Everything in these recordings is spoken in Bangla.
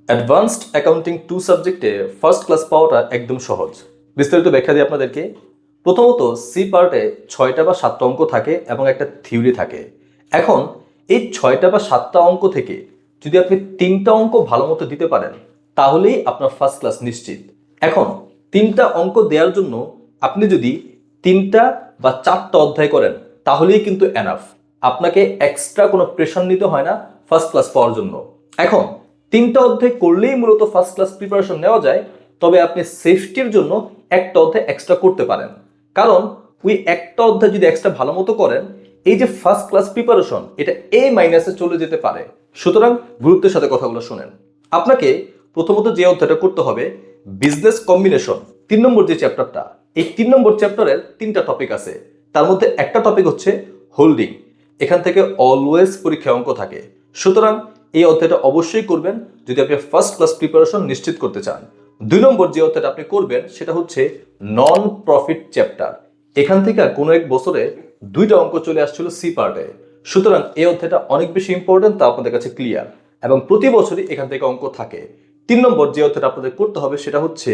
অ্যাডভান্সড অ্যাকাউন্টিং 2 সাবজেক্টে ফার্স্ট ক্লাস পাওয়াটা একদম সহজ। বিস্তারিত ব্যাখ্যা দিই আপনাদেরকে। প্রথমত সি পার্টে 6টা বা 7টা অঙ্ক থাকে এবং একটা থিওরি থাকে। এখন এই 6টা বা 7টা অঙ্ক থেকে যদি আপনি 3টা অঙ্ক ভালো মতো দিতে পারেন তাহলেই আপনার ফার্স্ট ক্লাস নিশ্চিত। এখন 3টা অঙ্ক দেওয়ার জন্য আপনি যদি 3টা বা 4টা অধ্যায় করেন তাহলেই কিন্তু এনাফ। আপনাকে এক্সট্রা কোনো প্রেশার নিতে হয় না ফার্স্ট ক্লাস পাওয়ার জন্য। এখন 3টা অধ্যায় করলেই মূলত ফার্স্ট ক্লাস প্রিপারেশন নেওয়া যায়, তবে আপনি সেফটির জন্য একটা অধ্যায় এক্সট্রা করতে পারেন। কারণ ওই একটা অধ্যায় যদি এক্সট্রা ভালো মতো করেন, এই যে ফার্স্ট ক্লাস প্রিপারেশন এটা এ মাইনাসে চলে যেতে পারে। সুতরাং গুরুত্বের সাথে কথাগুলো শোনেন। আপনাকে প্রথমত যে অধ্যায়টা করতে হবে বিজনেস কম্বিনেশন 3 নম্বর যে চ্যাপ্টারটা, এই 3 নম্বর চ্যাপ্টারের 3টা টপিক আছে। তার মধ্যে একটা টপিক হচ্ছে হোল্ডিং। এখান থেকে অলওয়েজ পরীক্ষায় অঙ্ক থাকে। সুতরাং এই অধ্যায়টা অবশ্যই করবেন যদি আপনি ফার্স্ট ক্লাস প্রিপারেশন নিশ্চিত করতে চান। 2 নম্বর যে অধ্যায়টা আপনি করবেন সেটা হচ্ছে নন প্রফিট চ্যাপ্টার। এখান থেকে কোনো এক বছরে 2টা অঙ্ক চলে আসছিল সি পার্টে। সুতরাং এই অধ্যায়টা অনেক বেশি ইম্পর্টেন্ট, তা আপনাদের কাছে ক্লিয়ার, এবং প্রতি বছরই এখান থেকে অঙ্ক থাকে। 3 নম্বর যে অধ্যায়টা আপনাদের করতে হবে সেটা হচ্ছে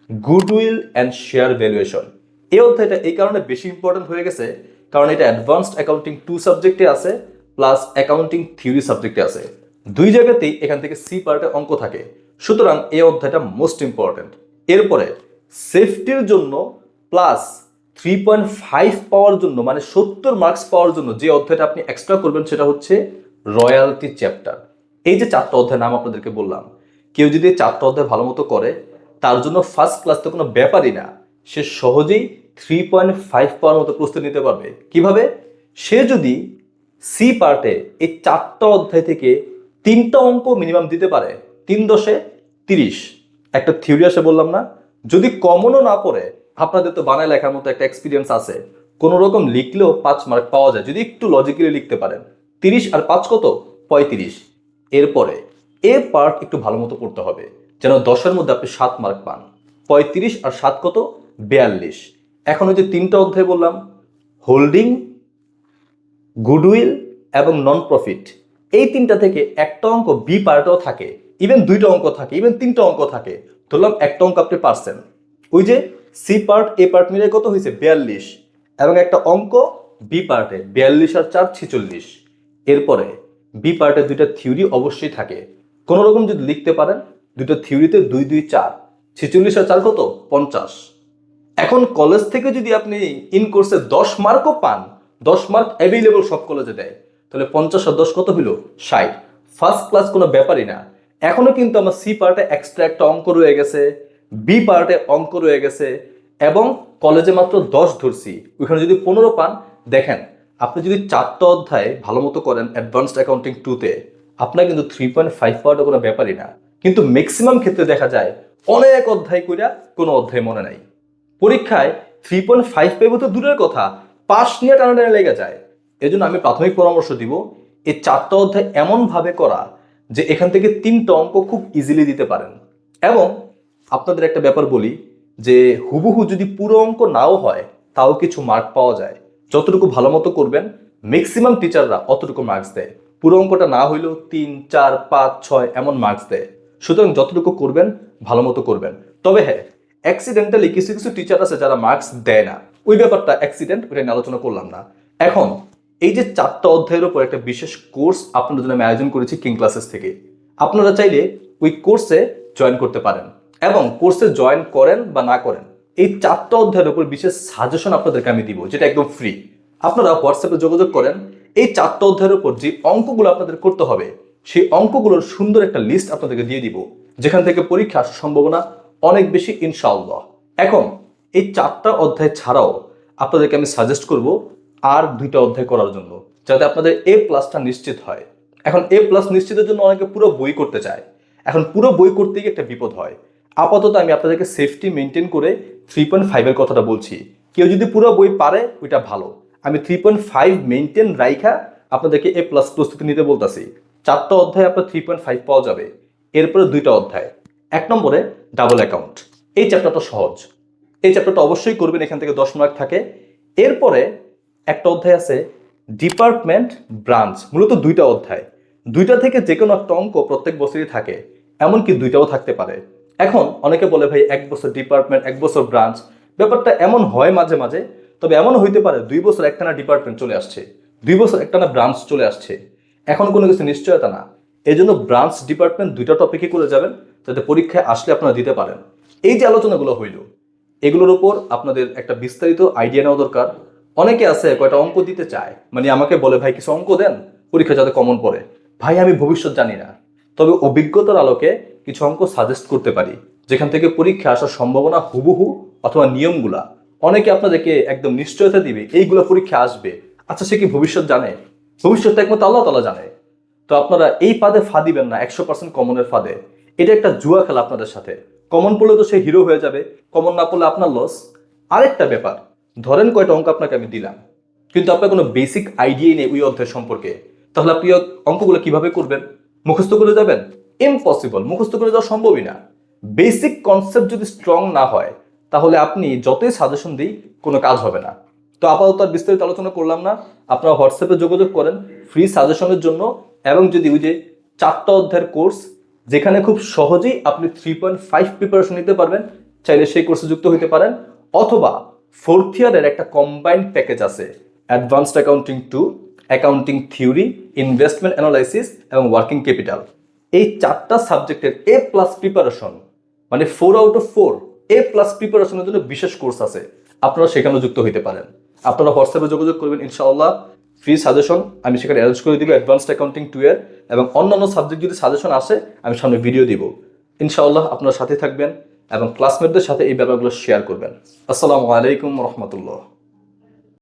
গুডউইল অ্যান্ড শেয়ার ভ্যালুয়েশন। এই অধ্যায়টা এই কারণে বেশি ইম্পর্টেন্ট হয়ে গেছে কারণ এটা অ্যাডভান্সড অ্যাকাউন্টিং 2 সাবজেক্টে আছে প্লাস অ্যাকাউন্টিং থিওরি সাবজেক্টে আছে। দুই জায়গাতেই এখান থেকে সি পার্টে অঙ্ক থাকে। সুতরাং এই অধ্যায়টা মোস্ট ইম্পর্টেন্ট। এরপরে সেফটির জন্য প্লাস 3.5 পাওয়ার জন্য, মানে 70 মার্কস পাওয়ার জন্য যে অধ্যায়টা আপনি এক্সট্রা করবেন সেটা হচ্ছে রয়্যালটি চ্যাপ্টার। এই যে 4টা অধ্যায় নাম আপনাদেরকে বললাম, কেউ যদি 4টা অধ্যায় ভালো মতো করে তার জন্য ফার্স্ট ক্লাস তো কোনো ব্যাপারই না। সে সহজেই 3.5 পাওয়ার মতো প্রস্তুতি নিতে পারবে। কিভাবে? সে যদি সি পার্টে এই 4টা অধ্যায় থেকে 3টা অঙ্ক মিনিমাম দিতে পারে, 3×10 30। একটা থিওরি আসে বললাম না, যদি কমনও না পড়ে, আপনাদের তো বানায় লেখার মতো একটা এক্সপিরিয়েন্স আছে, কোনো রকম লিখলেও 5 মার্ক পাওয়া যায় যদি একটু লজিক্যালি লিখতে পারেন। 30 আর 5 কত? 35। এরপরে এ পার্ট একটু ভালো মতো পড়তে হবে যেন 10-এর মধ্যে আপনি 7 মার্ক পান। 35 আর 7 কত? 42। এখন ওই যে 3টা অধ্যায় বললাম, হোল্ডিং, গুডউইল এবং নন প্রফিট, এই 3টা থেকে একটা অঙ্ক বি পার্টেও থাকে, ইভেন 2টা অঙ্ক থাকে, ইভেন 3টা অঙ্ক থাকে। ধরলাম একটা অঙ্ক আপনি পারছেন, ওই যে সি পার্ট এ পার্ট মিলে কত হয়েছে? 42, এবং একটা অঙ্ক বি পার্টে 42 আর 4 46। এরপরে বি পার্টে 2টা থিওরি অবশ্যই থাকে। কোনো রকম যদি লিখতে পারেন, 2টা থিওরিতে 2 2 4, 46 আর 4 কত? 50। এখন কলেজ থেকে যদি আপনি ইন কোর্সে 10 মার্কও পান, 10 মার্ক অ্যাভেলেবল সব কলেজে দেয়, তাহলে 50 আর 10 কত হইল? 60। ফার্স্ট ক্লাস কোনো ব্যাপারই না। এখনো কিন্তু আমার সি পার্টে এক্সট্রা একটা অঙ্ক রয়ে গেছে, বি পার্টে অঙ্ক রয়ে গেছে, এবং কলেজে মাত্র 10 ধরছি, ওইখানে যদি 15 পান, দেখেন আপনি যদি 4টা অধ্যায় ভালো মতো করেন অ্যাডভান্সড অ্যাকাউন্টিং 2-তে, আপনার কিন্তু 3.5 পাওয়াটা কোনো ব্যাপারই না। কিন্তু ম্যাক্সিমাম ক্ষেত্রে দেখা যায় অনেক অধ্যায় কইরা কোনো অধ্যায় মনে নাই। পরীক্ষায় 3.5 পেব তো দূরের কথা, পাস নিয়ে টানাটানি লেগে যায়। এজন্য আমি প্রাথমিক পরামর্শ দিব এই 4টা অধ্যায় এমনভাবে করা যে এখান থেকে 3টা অঙ্ক খুব ইজিলি দিতে পারেন। এবং আপনাদের একটা ব্যাপার বলি, যে হুবহু যদি পুরো অঙ্ক নাও হয় তাও কিছু মার্ক পাওয়া যায়। যতটুকু ভালো মতো করবেন ম্যাক্সিমাম টিচাররা অতটুকু মার্কস দেয়। পুরো অঙ্কটা না হইলেও 3 4 5 6 এমন মার্কস দেয়। সুতরাং যতটুকু করবেন ভালো মতো করবেন। তবে হ্যাঁ, অ্যাক্সিডেন্টালি কিছু কিছু টিচার আছে যারা মার্কস দেয় না, ওই ব্যাপারটা অ্যাক্সিডেন্ট, ওটা নিয়ে আলোচনা করলাম না। এখন এই যে 4টা অধ্যায়ের উপর একটা বিশেষ কোর্স আপনাদের জন্য আমি আয়োজন করেছি কিং ক্লাসেস থেকে। আপনারা চাইলে ওই কোর্সে জয়েন করতে পারেন, এবং কোর্সে জয়েন করেন বা না করেন, এই 4টা অধ্যায়ের উপর বিশেষ সাজেশন আপনাদেরকে আমি দিব, যেটা একদম ফ্রি। আপনারা হোয়াটসঅ্যাপে যোগাযোগ করেন, এই 4টা অধ্যায়ের উপর যে অঙ্কগুলো আপনাদের করতে হবে সেই অঙ্কগুলোর সুন্দর একটা লিস্ট আপনাদেরকে দিয়ে দিব, যেখান থেকে পরীক্ষা আসার সম্ভাবনা অনেক বেশি ইনশাআল্লাহ। এখন এই 4টা অধ্যায় ছাড়াও আপনাদেরকে আমি সাজেস্ট করব আর 2টা অধ্যায় করার জন্য, যাতে আপনাদের এ প্লাসটা নিশ্চিত হয়। এখন এ প্লাস নিশ্চিতের জন্য অনেকে পুরো বই করতে চায়। এখন পুরো বই করতে গিয়ে একটা বিপদ হয়। আপাতত আমি আপনাদেরকে সেফটি মেনটেন করে 3.5 এর কথাটা বলছি। কেউ যদি পুরো বই পারে ওইটা ভালো, আমি 3.5 মেনটেন রাইখা আপনাদেরকে এ প্লাস প্রস্তুতি নিতে বলতেছি। 4টা অধ্যায় আপনার 3.5 পাওয়া যাবে। এরপরে 2টা অধ্যায়। 1 নম্বরে ডাবল অ্যাকাউন্ট, এই চ্যাপ্টারটা সহজ, এই চ্যাপ্টারটা অবশ্যই করবেন, এখান থেকে 10 মার্ক থাকে। এরপরে একটা অধ্যায় আছে ডিপার্টমেন্ট ব্রাঞ্চ, মূলত 2টা অধ্যায়, 2টা থেকে যে কোনো একটা অঙ্ক প্রত্যেক বছরই থাকে। এমনকি দুইটাও থাকতে পারে। এখন অনেকে বলে ভাই 1 বছর ডিপার্টমেন্ট 1 বছর ব্রাঞ্চ, ব্যাপারটা এমন হয় মাঝে মাঝে, তবে এমন হইতে পারে 2 বছর একটানা ডিপার্টমেন্ট চলে আসছে, 2 বছর একটানা ব্রাঞ্চ চলে আসছে, এখন কোনো কিছু নিশ্চয়তা না। এই জন্য ব্রাঞ্চ ডিপার্টমেন্ট দুইটা টপিকই করে যাবেন, যাতে পরীক্ষায় আসলে আপনারা দিতে পারেন। এই যে আলোচনাগুলো হইল, এগুলোর উপর আপনাদের একটা বিস্তারিত আইডিয়া নেওয়া দরকার। অনেকে আছে কয়টা অঙ্ক দিতে চায়, মানে আমাকে বলে ভাই কিছু অঙ্ক দেন পরীক্ষা যাতে কমন পড়ে। ভাই আমি ভবিষ্যৎ জানি না, তবে অভিজ্ঞতার আলোকে কিছু অঙ্ক সাজেস্ট করতে পারি, যেখান থেকে পরীক্ষা আসার সম্ভাবনা হুবহু অথবা নিয়মগুলা অনেকে আপনাদেরকে একদম নিশ্চয়তা দিবে এইগুলো পরীক্ষা আসবে। আচ্ছা, সে কি ভবিষ্যৎ জানে? ভবিষ্যৎটা একমাত্র আল্লাহ তাআলা জানে। তো আপনারা এই ফাঁদে ফা দিবেন না, 100% কমনের ফাঁদে। এটা একটা জুয়া খেলা আপনাদের সাথে। কমন পড়লে তো সে হিরো হয়ে যাবে, কমন না পড়লে আপনার লস। আরেকটা ব্যাপার, ধরেন কয়টা অঙ্ক আপনাকে আমি দিলাম, কিন্তু আপনার কোনো বেসিক আইডিয়াই নেই ওই অধ্যায় সম্পর্কে, তাহলে আপনি অঙ্কগুলো কিভাবে করবেন? মুখস্থ করে যাবেন? ইম্পসিবল, মুখস্থ করে যাওয়া সম্ভবই না। বেসিক কনসেপ্ট যদি স্ট্রং না হয়, তাহলে আপনি যতই সাজেশন দিই কোনো কাজ হবে না। তো আপাতত আর বিস্তারিত আলোচনা করলাম না, আপনারা হোয়াটসঅ্যাপে যোগাযোগ করেন ফ্রি সাজেশনের জন্য। এবং যদি ওই যে 4টা অধ্যায়ের কোর্স, যেখানে খুব সহজেই আপনি 3.5 প্রিপারেশন নিতে পারবেন, চাইলে সেই কোর্সে যুক্ত হতে পারেন। অথবা 4th ইয়ারের একটা কম্বাইন্ড প্যাকেজ আছে, advanced accounting 2, accounting theory, investment analysis এবং ওয়ার্কিং ক্যাপিটাল। এই 4টা সাবজেক্টের A+ প্রিপারেশন, মানে 4 আউট অফ 4 A+ প্রিপারেশনের জন্য বিশেষ কোর্স আছে, আপনারা সেখানে যুক্ত হতে পারেন। আপনারা হোয়াটসঅ্যাপে যোগাযোগ করবেন, ইনশাআল্লাহ ফ্রি সাজেশন আমি সেখানে অ্যারেঞ্জ করে দিব অ্যাডভান্সড অ্যাকাউন্টিং 2 এর। এবং অন্যান্য সাবজেক্ট যদি সাজেশন আসে, আমি সামনে ভিডিও দিব। ইনশাআল্লাহ আপনারা সাথে থাকবেন এবং ক্লাসমেটদের সাথে এই ব্যাপারগুলো শেয়ার করবেন। আসসালামু আলাইকুম রহমতুল্লাহ।